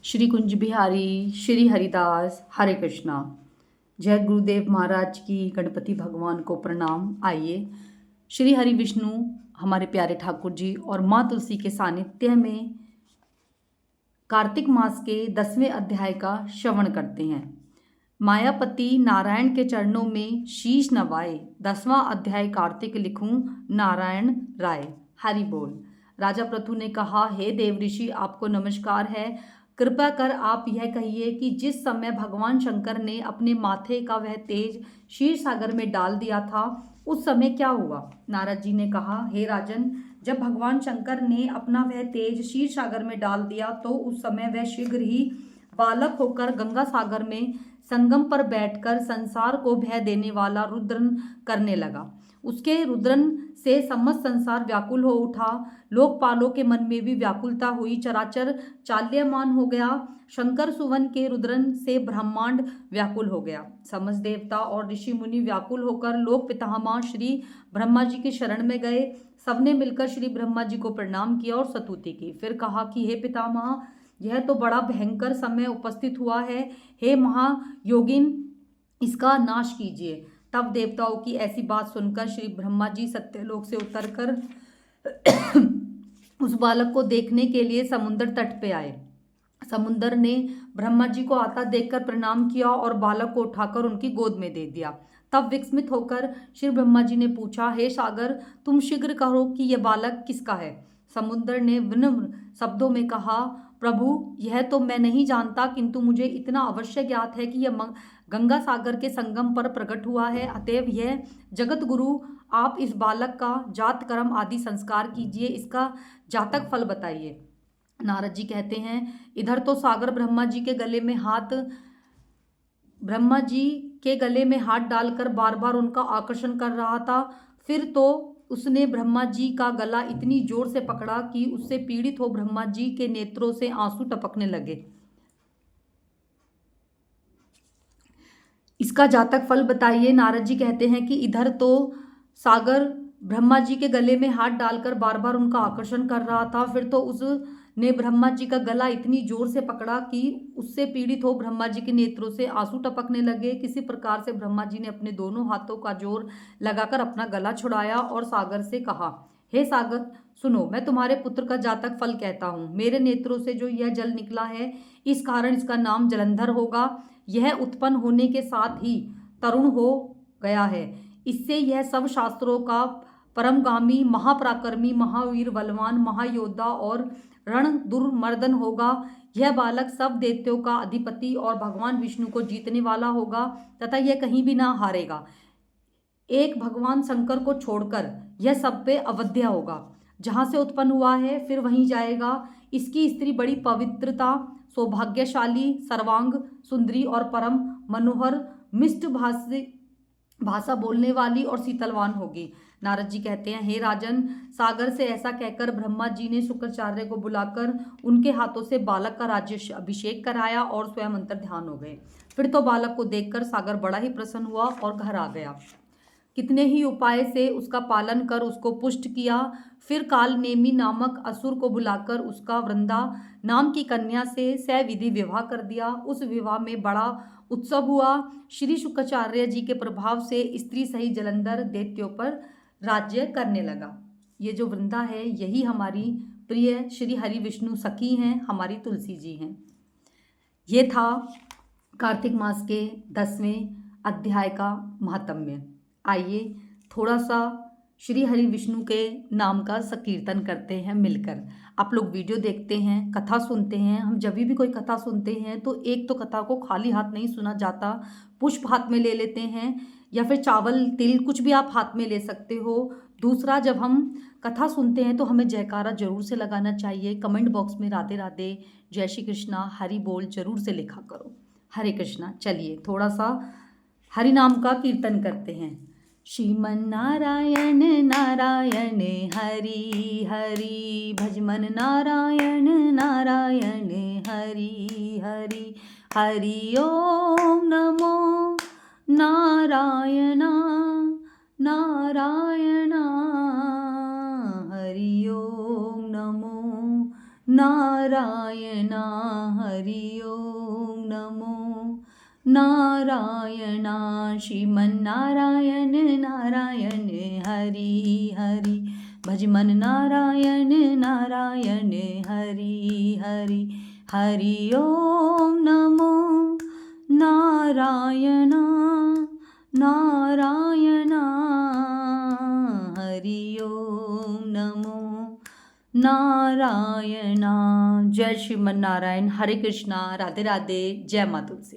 श्री कुंज बिहारी, श्री हरिदास, हरे कृष्णा। जय गुरुदेव महाराज की, गणपति भगवान को प्रणाम। आइए श्री हरि विष्णु हमारे प्यारे ठाकुर जी और माँ तुलसी के सानिध्य में कार्तिक मास के 10वें अध्याय का श्रवण करते हैं। मायापति नारायण के चरणों में शीश नवाए, 10वां अध्याय कार्तिक लिखूं नारायण राय। हरि बोल। राजा पृथु ने कहा, हे देव ऋषि, आपको नमस्कार है। कृपा कर आप यह कहिए कि जिस समय भगवान शंकर ने अपने माथे का वह तेज क्षीर सागर में डाल दिया था, उस समय क्या हुआ? नारद जी ने कहा, हे राजन, जब भगवान शंकर ने अपना वह तेज क्षीर सागर में डाल दिया तो उस समय वह शीघ्र ही बालक होकर गंगा सागर में संगम पर बैठकर संसार को भय देने वाला रुद्रन करने लगा। उसके रुद्रन से समस्त संसार व्याकुल हो उठा। लोकपालों के मन में भी व्याकुलता हुई। चराचर चाल्यमान हो गया। शंकर सुवन के रुद्रन से ब्रह्मांड व्याकुल हो गया। समस्त देवता और ऋषि मुनि व्याकुल होकर लोक पितामह श्री ब्रह्मा जी के शरण में गए। सबने मिलकर श्री ब्रह्मा जी को प्रणाम किया और स्तुति की। फिर कहा कि हे पितामह, यह तो बड़ा भयंकर समय उपस्थित हुआ है। हे महायोगिन, इसका नाश कीजिए। तब देवताओं की ऐसी बात सुनकर श्री ब्रह्मा जी सत्यलोक से उतरकर उस बालक को देखने के लिए समुद्र तट पे आए। समुद्र ने ब्रह्मा जी को आता देखकर प्रणाम किया और बालक को उठाकर उनकी गोद में दे दिया। तब विस्मित होकर श्री ब्रह्मा जी ने पूछा, हे सागर, तुम शीघ्र कहो कि यह बालक किसका है? समुद्र ने विनम्र शब्दों में कहा, प्रभु, यह तो मैं नहीं जानता, किंतु मुझे इतना अवश्य ज्ञात है कि यह गंगा सागर के संगम पर प्रकट हुआ है। अतएव यह जगत गुरु, आप इस बालक का जात कर्म आदि संस्कार कीजिए, इसका जातक फल बताइए। नारद जी कहते हैं, इधर तो सागर ब्रह्मा जी के गले में हाथ डालकर बार बार उनका आकर्षण कर रहा था। फिर तो उसने ब्रह्मा जी का गला इतनी जोर से पकड़ा कि उससे पीड़ित हो ब्रह्मा जी के नेत्रों से आंसू टपकने लगे। इसका जातक फल बताइए। नारद जी कहते हैं कि इधर तो सागर ब्रह्मा जी के गले में हाथ डालकर बार बार उनका आकर्षण कर रहा था। फिर तो उसने ब्रह्मा जी का गला इतनी जोर से पकड़ा कि उससे पीड़ित हो ब्रह्मा जी के नेत्रों से आंसू टपकने लगे। किसी प्रकार से ब्रह्मा जी ने अपने दोनों हाथों का जोर लगाकर अपना गला छुड़ाया और सागर से कहा, हे सागर, सुनो, मैं तुम्हारे पुत्र का जातक फल कहता हूँ। मेरे नेत्रों से जो यह जल निकला है, इस कारण इसका नाम जलंधर होगा। यह उत्पन्न होने के साथ ही तरुण हो गया है। इससे यह सब शास्त्रों का परमगामी, महापराक्रमी, महावीर, बलवान, महायोद्धा और रण दुर्मर्दन होगा। यह बालक सब दैत्यों का अधिपति और भगवान विष्णु को जीतने वाला होगा तथा यह कहीं भी ना हारेगा। एक भगवान शंकर को छोड़कर यह सब पे अवध्य होगा। जहाँ से उत्पन्न हुआ है फिर वहीं जाएगा। इसकी स्त्री बड़ी पवित्रता, सौभाग्यशाली, सर्वांग सुंदरी और परम मनोहर, मिष्ट भाषा बोलने वाली और शीतलवान होगी। नारद जी कहते हैं, हे राजन, सागर से ऐसा कहकर ब्रह्मा जी ने शुक्राचार्य को बुलाकर उनके हाथों से बालक का राज्य अभिषेक कराया और स्वयं अंतर ध्यान हो गए। फिर तो बालक को देखकर सागर बड़ा ही प्रसन्न हुआ और घर आ गया। कितने ही उपाय से उसका पालन कर उसको पुष्ट किया। फिर कालनेमी नामक असुर को बुलाकर उसका वृंदा नाम की कन्या से सविधि विवाह कर दिया। उस विवाह में बड़ा उत्सव हुआ। श्री शुक्राचार्य जी के प्रभाव से स्त्री सही जलंधर दैत्यों पर राज्य करने लगा। ये जो वृंदा है, यही हमारी प्रिय श्री हरि विष्णु सखी हैं, हमारी तुलसी जी हैं। ये था कार्तिक मास के 10वें अध्याय का महात्म्य। आइए थोड़ा सा श्री हरि विष्णु के नाम का संकीर्तन करते हैं मिलकर। आप लोग वीडियो देखते हैं, कथा सुनते हैं। हम जब भी कोई कथा सुनते हैं तो एक तो कथा को खाली हाथ नहीं सुना जाता, पुष्प हाथ में ले लेते हैं या फिर चावल तिल कुछ भी आप हाथ में ले सकते हो। दूसरा, जब हम कथा सुनते हैं तो हमें जयकारा जरूर से लगाना चाहिए। कमेंट बॉक्स में राधे राधे, जय श्री कृष्णा, हरि बोल जरूर से लिखा करो। हरे कृष्णा। चलिए थोड़ा सा हरि नाम का कीर्तन करते हैं। श्रीमन नारायण नारायण हरि हरि, भजमन नारायण नारायण हरि हरि, हरि ओम नमो नारायण नारायण, हरि ओम नमो नारायणा हरि ओम नमो नारायणा श्रीमन्नारायण नारायण हरि हरि भज मन नारायण नारायण हरि हरि हरि ओम नमो नारायणा नारायणा हरि ओम नमो नारायणा। जय श्रीमन नारायण। हरे कृष्णा। राधे राधे। जय माँ तुलसी।